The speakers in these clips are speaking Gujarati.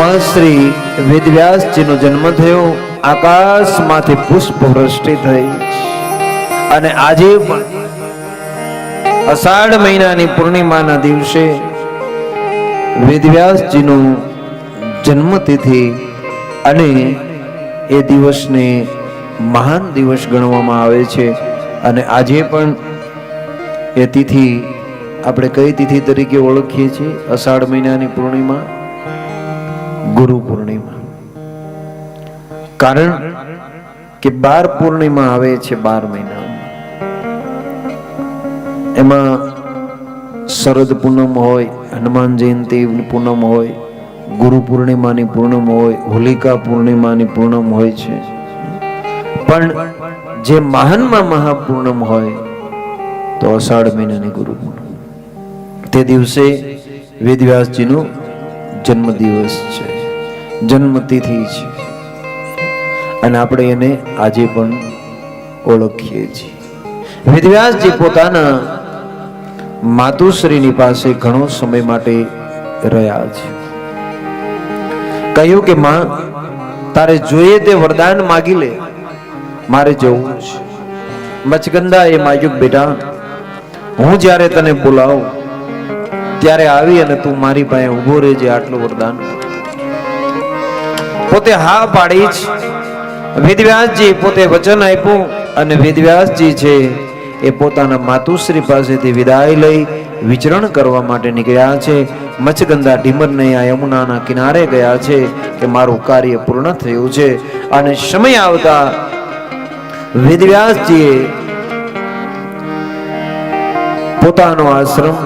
મહર્ષિ વેદવ્યાસજીનો જન્મ થયો, આકાશમાંથી પુષ્પ વૃષ્ટિ થઈ અને આજે પણ અષાઢ મહિનાની પૂર્ણિમાના દિવસે વેદવ્યાસજીનો જન્મતિથિ અને એ દિવસને મહાન દિવસ ગણવામાં આવે છે. અને આજે પણ એ તિથિ આપણે કઈ તિથિ તરીકે ઓળખીએ છીએ? અષાઢ મહિનાની પૂર્ણિમા, ગુરુ પૂર્ણિમા. કારણ કે 12 પૂર્ણિમા આવે છે 12 મહિના. એમાં શરદ પૂનમ હોય, હનુમાન જયંતિ પૂનમ હોય, ગુરુ પૂર્ણિમાની પૂનમ હોય, હોલિકા પૂર્ણિમાની પૂનમ હોય છે. પણ જે મહાનમાં મહાપૂર્ણમ હોય તો અષાઢ મહિનાની ગુરુ પૂનમ. તે દિવસે વેદવ્યાસજીનો જન્મ દિવસ છે, જન્મતિથિ છે અને આપણે એને આજે પણ ઓળખીએ છીએ. વેદવ્યાસજી પોતાના માતુશ્રીની પાસે ઘણો સમય માટે રહ્યા છે. કહ્યું કે માં, તારે જોઈએ તે વરદાન માગી લે, મારે જવું છે. મચગંદા એ માગ્યું, બેટા હું જ્યારે તને બોલાવું ત્યારે આવી અને તું મારી પાસે ઉભો રહેજે, આટલું વરદાન. પોતે હા પાડી જ વેદવ્યાસજી પોતે વચન આપ્યું અને વેદવ્યાસજી છે એ પોતાના માતુશ્રી પાસેથી વિદાય લઈ વિચરણ કરવા માટે નીકળ્યા છે. મચગંદા ઢીમરને આ યમુનાના કિનારે ગયા છે કે મારું કાર્ય પૂર્ણ થયું છે. અને સમય આવતા વેદવ્યાસજીએ પોતાનો આશ્રમ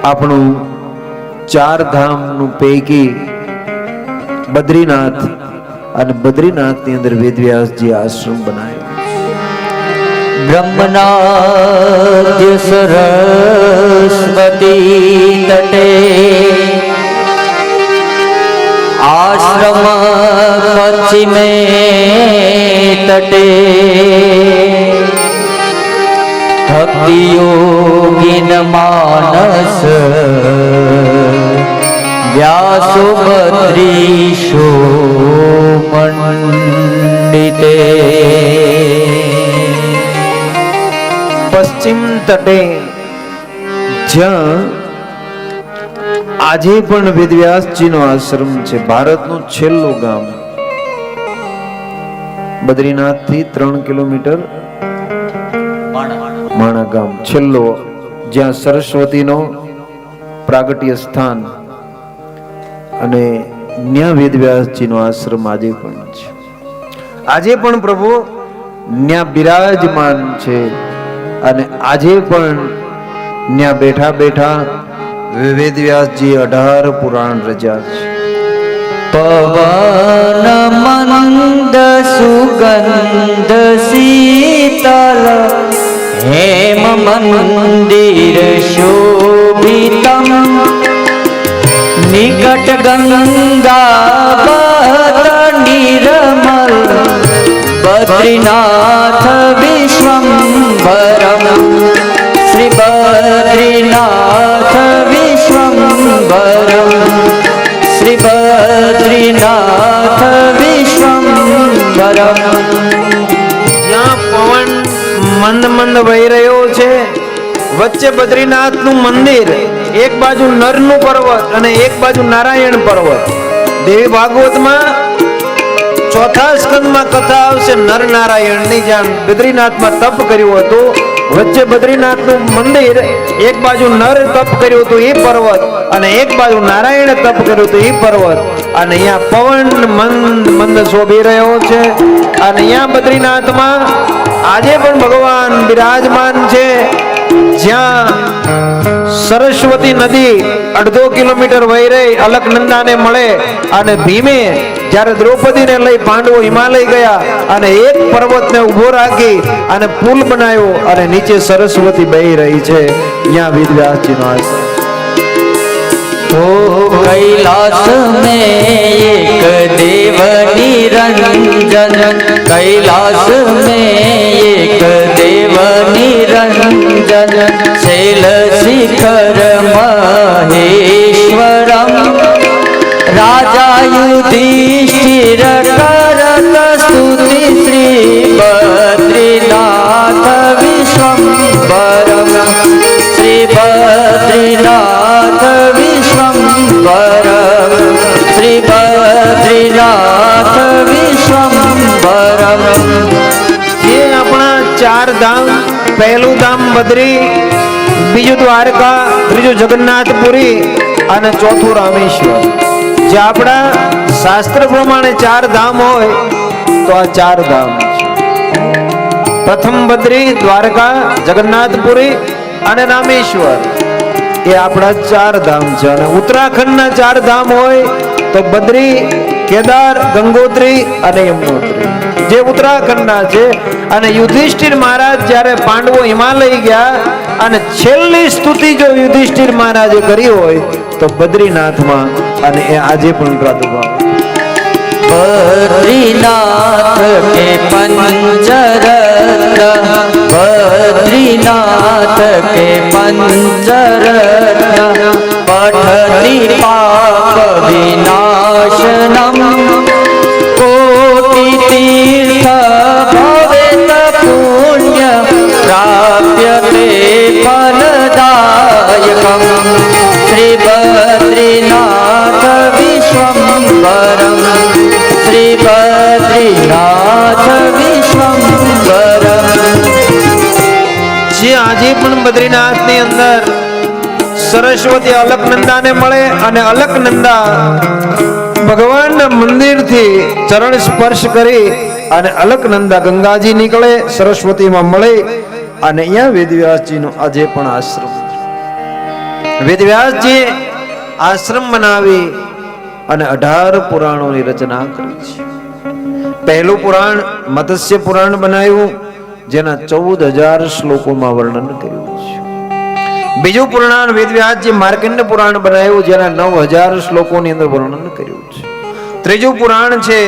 આપણું 4 ધામનું પૈકી બદ્રીનાથ, અને બદ્રીનાથની અંદર વેદવ્યાસજી આશ્રમ બનાવ્યો. બ્રહ્મનાદ્ય સરસ્વતી તટે આશ્રમ પશ્ચિમે તટે ભક્તિ યોગીન માનસ વ્યાસો બદ્રીશો મંડિતે. પશ્ચિમ તટે, જ્યાં આજે પણ વેદવ્યાસજીનો આશ્રમ છે. ભારતનું છેલ્લું ગામ, બદ્રીનાથથી 3 કિલોમીટર માણા ગામ, છેલ્લો, જ્યાં સરસ્વતીનો પ્રાગટ્ય સ્થાન, અને ન્યા વેદવ્યાસજીનો આશ્રમ આજે પણ છે. આજે પણ પ્રભુ ન્યા બિરાજમાન છે અને આજે પણ ન્યા બેઠા બેઠા વેદવ્યાસજી 18 પુરાણ રચ્યા છે. પવન મંદ સુગંધ શીતલ હેમ મંદિર શોભિતમ નિકટ ગંગા બહત નિર્મલ બદ્રીનાથ વિશ્વંભરમ શ્રી બદ્રીનાથ વિશ્વંભરમ શ્રી બદ્રીનાથ વિશ્વંભરમ. જ્યાં પવન મંદ મંદ વહી રહ્યો છે, વચ્ચે બદ્રીનાથનું મંદિર, એક બાજુ નરનું પર્વત અને એક બાજુ નારાયણ પર્વત. દેવી ભાગવતમાં 4થા સ્કંદમાં કથા આવશે નર નારાયણની. જ્યાં બદ્રીનાથમાં તપ કર્યું હતું, વચ્ચે બદ્રીનાથનું મંદિર, એક બાજુ નર તપ કર્યું હતું એ પર્વત અને એક બાજુ નારાયણ તપ કર્યું હતું એ પર્વત. અને અહીંયા પવન મંદ મંદ શોભી રહ્યો છે. અને અહીંયા બદ્રીનાથમાં આજે પણ ભગવાન બિરાજમાન છે. જ્યાં સરસ્વતી નદી 1.5 કિલોમીટર વહી રહી અલકનંદાને મળે અને ભીમે જ્યારે દ્રૌપદીને લઈ પાંડવો હિમાલય ગયા અને એક પર્વતને ઉભો રાખી અને પુલ બનાવ્યો અને નીચે સરસ્વતી બહી રહી છે. ત્યાં વેદવ્યાસજીનો આશ્રમ. ओ कैलाश में एक देव निरंजन, कैलाश में एक देव निरंजन, शैल शिखर महेश्वरम યુધિષ્ઠિર કરત સ્તુતિ શ્રી બદ્રીનાથ વિશ્વંભરમ શ્રી બદ્રીનાથ વિશ્વંભરમ શ્રી બદ્રીનાથ વિશ્વંભરમ. જે આપણા ચાર ધામ, પહેલું ધામ બદ્રી, બીજું દ્વારકા, ત્રીજું જગન્નાથપુરી અને ચોથું રામેશ્વર. જે આપણા શાસ્ત્ર પ્રમાણે ચાર ધામ હોય તો આ ચાર ધામ છે. પ્રથમ બદ્રી, દ્વારકા, જગન્નાથપુરી અને રામેશ્વર એ આપણા ચાર ધામ છે. અને ઉત્તરાખંડના ચાર ધામ હોય તો બદ્રી, કેદાર, ગંગોત્રી અને યમનોત્રી જે ઉત્તરાખંડના છે. અને યુધિષ્ઠિર મહારાજ જ્યારે પાંડવો હિમાલય ગયા અને છેલ્લી સ્તુતિ જો યુધિષ્ઠિર મહારાજે કરી હોય તો બદ્રીનાથમાં, અને એ આજે પણ પ્રાદુર્ભાવ. બદ્રીનાથ કે પંચરત્ન, બદ્રીનાથ કે પંચરત્ન, પઠતી પાપ વિનાશનમ, કોટિ તીર્થ ભવેત પુણ્ય પ્રાપ્યતે ફલદાયકમ. શ્રી બદ્રીનાથ વિશ્વંભરમ શ્રી બદ્રીનાથ વિશ્વંભરમ. જે આજે પણ બદ્રીનાથની અંદર સરસ્વતી અલકનંદાને મળે અને અલકનંદા ભગવાનના મંદિરથી ચરણ સ્પર્શ કરી અને અલકનંદા ગંગાજી નીકળે, સરસ્વતીમાં મળે. અને અહીંયા વેદવ્યાસજીનો આજે પણ આશ્રમ. વેદવ્યાસજી આશ્રમ બનાવી અને 18 પુરાણોની રચના કરી છે. પહેલું પુરાણ મત્સ્ય પુરાણ બનાવ્યું, જેના 14,000 શ્લોકોમાં વર્ણન કર્યું છે. બીજું પુરાણ વેદવ્યાસજી માર્કંડ પુરાણ બનાવ્યું, જેના 9,000 શ્લોકોની અંદર વર્ણન કર્યું છે. ત્રીજું પુરાણ છે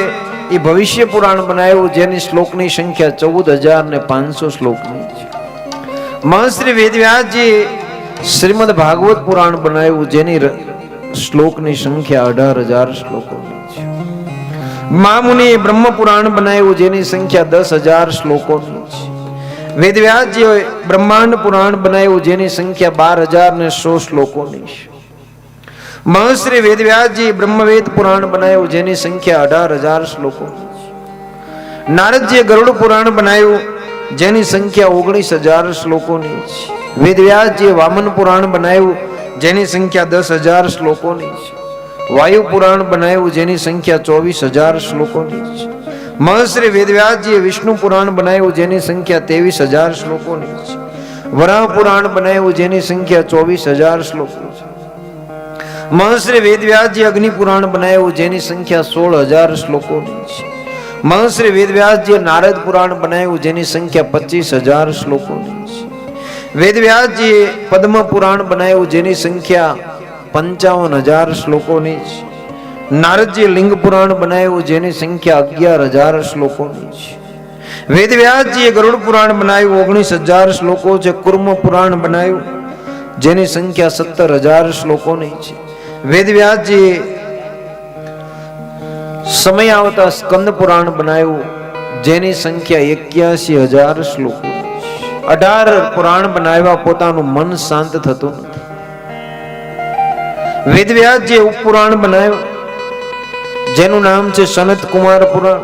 એ ભવિષ્ય પુરાણ બનાવ્યું, જેની શ્લોકની સંખ્યા 14,500 શ્લોકની છે. મહર્ષિ વેદવ્યાસજી શ્રીમદ ભાગવત પુરાણ બનાવ્યું, જેની શ્લોકની સંખ્યા 18,000 શ્લોકોની છે. મહામુનિએ બ્રહ્મ પુરાણ બનાવ્યું, જેની સંખ્યા 10,000 શ્લોકોની છે. વેદવ્યાસજીએ બ્રહ્માંડ પુરાણ બનાવ્યું, જેની સંખ્યા 12,100 શ્લોકોની છે. મહર્ષિ વેદવ્યાસજી બ્રહ્મવેદ પુરાણ બનાવ્યું, જેની સંખ્યા 18,000 શ્લોકોની છે. નારદજીએ ગરુડ પુરાણ બનાવ્યું, જેની સંખ્યા 19,000 શ્લોકોની છે. વેદવ્યાસજીએ વામન પુરાણ બનાવ્યું, જેની સંખ્યા 10,000 શ્લોકોની છે. વાયુ પુરાણ બનાવ્યું, જેની સંખ્યા 24,000 શ્લોકોની છે. મહર્ષિ વેદવ્યાસજીએ વિષ્ણુ પુરાણ બનાવ્યું, જેની સંખ્યા 23,000 શ્લોકોની છે. વરાહ પુરાણ બનાવ્યું, જેની સંખ્યા 24,000 શ્લોકો છે. મહર્ષિ વેદવ્યાસજી અગ્નિ પુરાણ બનાવ્યું, જેની સંખ્યા 16,000 શ્લોકોની છે. મહર્ષિ વેદવ્યાસજીએ નારદ પુરાણ બનાવ્યું, જેની સંખ્યા 25,000 શ્લોકોની છે. વેદવ્યાસજીએ પદ્મ પુરાણ બનાવ્યું, જેની સંખ્યા 55,000 શ્લોકોની છે. નારદજીએ લિંગ પુરાણ બનાવ્યું, જેની સંખ્યા 11,000 શ્લોકોની છે. વેદવ્યાસજીએ ગરુડ પુરાણ બનાવ્યું, 19,000 શ્લોકો છે. કુર્મ પુરાણ બનાવ્યું, જેની સંખ્યા 17,000 શ્લોકોની છે. વેદવ્યાસજીએ સમય આવતા સ્કંદ પુરાણ બનાવ્યું, જેની સંખ્યા 81,000 શ્લોકોની છે. 18 પુરાણ બનાવ્યા, પોતાનું મન શાંત થતું નથી. વેદવ્યાસજીએ ઉપપુરાણ બનાવ્યું, જેનું નામ છે સનત કુમાર પુરાણ,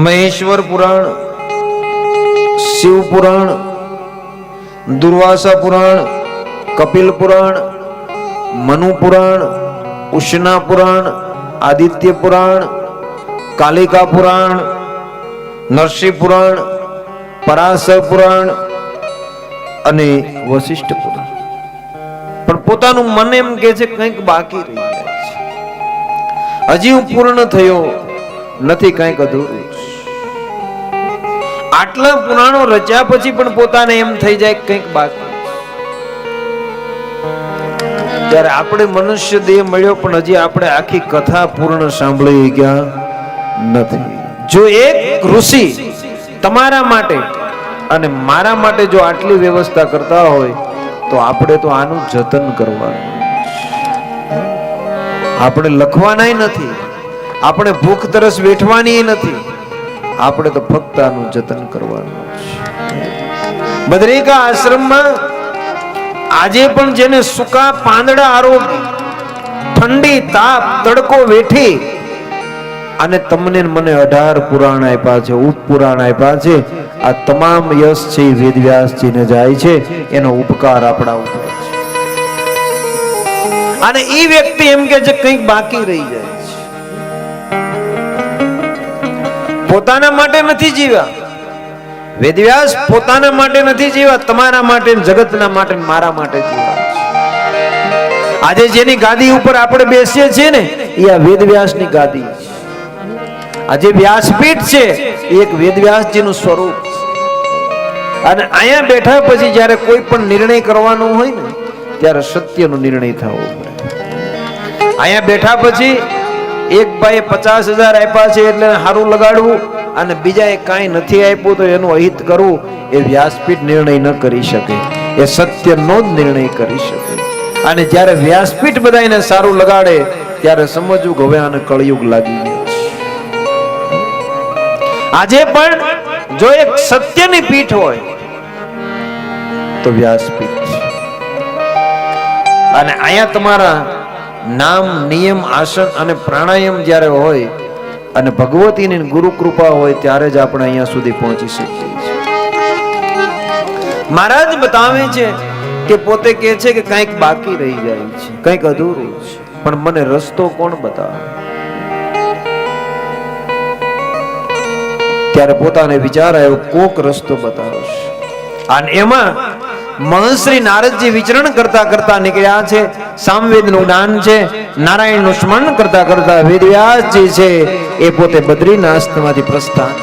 મહેશ્વર પુરાણ, શિવ પુરાણ, દુર્વાસા પુરાણ, કપિલ પુરાણ, મનુ પુરાણ, ઉષ્ણા પુરાણ, આદિત્ય પુરાણ, કાલિકા પુરાણ, નરસિંહ પુરાણ, પરાશર પુરાણ અને વશિષ્ઠ પુરાણ. પણ પોતાનું મન એમ કે છે કંઈક બાકી રહી જાય છે, હજી હું પૂર્ણ થયો નથી, કંઈક અધૂરું. આટલા પુરાણો રચ્યા પછી પણ પોતાને એમ થઈ જાય કંઈક બાકી. ત્યારે આપણે મનુષ્ય દેહ મળ્યો, પણ હજી આપણે આખી કથા પૂર્ણ સાંભળી ગયા નથી. જો એક ઋષિ તમારા માટે અને મારા માટે જો આટલી વ્યવસ્થા કરતા હોય તો આપણે તો આનું જતન કરવાનું. આપણે લખવાનાય નથી, આપણે ભૂખ તરસ વેઠવાની નથી, આપણે તો ફક્ત આનું જતન કરવાનું છે. બદ્રિકા આશ્રમમાં આજે પણ જેને સૂકા પાંદડા આરોગી, ઠંડી તાપ તડકો વેઠી અને તમને ને મને 18 પુરાણ આપ્યા છે, ઉપપુરાણ આપ્યા છે, આ તમામ યશ છે એ વેદવ્યાસજીને જાય છે. એનો ઉપકાર આપણા ઉપર છે. અને એ વ્યક્તિ એમ કે છે કંઈક બાકી રહી જાય છે. પોતાના માટે નથી જીવ્યા વેદવ્યાસ, પોતાના માટે નથી જીવ્યા, તમારા માટે, જગતના માટે, મારા માટે જીવ્યા છે. આજે જેની ગાદી ઉપર આપણે બેસીએ છીએ ને એ આ વેદવ્યાસની ગાદી છે. આજે વ્યાસપીઠ છે એ એક વેદવ્યાસજીનું સ્વરૂપ છે. અને અહીંયા બેઠા પછી જ્યારે કોઈ પણ નિર્ણય કરવાનો હોય ને ત્યારે સત્યનો નિર્ણય થવો પડે. અહીંયા બેઠા પછી એક ભાઈએ 50,000 આપ્યા છે એટલે સારું લગાડવું અને બીજાએ કાંઈ નથી આપ્યું તો એનું અહિત કરવું, એ વ્યાસપીઠ નિર્ણય ન કરી શકે, એ સત્યનો જ નિર્ણય કરી શકે. અને જ્યારે વ્યાસપીઠ બધાને સારું લગાડે ત્યારે સમજવું કે હવે આને કળયુગ લાગી ગયો છે. આજે પણ જો એક સત્યની પીઠ હોય તો વ્યાસપીઠ છે. અને અહીંયા તમારા નામ, નિયમ, આસન અને પ્રાણાયામ જ્યારે હોય અને ભગવતીની ગુરુ કૃપા હોય ત્યારે જ આપણે અહીંયા સુધી પહોંચી શકીએ છીએ. મહારાજ બતાવે છે કે પોતે કહે છે કે કંઈક બાકી રહી જાય છે, કંઈક અધૂરું છે, પણ મને રસ્તો કોણ બતાવે? ત્યારે પોતાને વિચાર આવ્યો કોક રસ્તો બતાવશે. અને એમાં મહર્ષિ નારદજી વિચરણ કરતા કરતા નીકળ્યા છે. સામવેદનું જ્ઞાન છે, નારાયણનું સ્મરણ કરતા કરતા વેદવ્યાસજી છે એ પોતે બદ્રીનાથમાંથી પ્રસ્થાન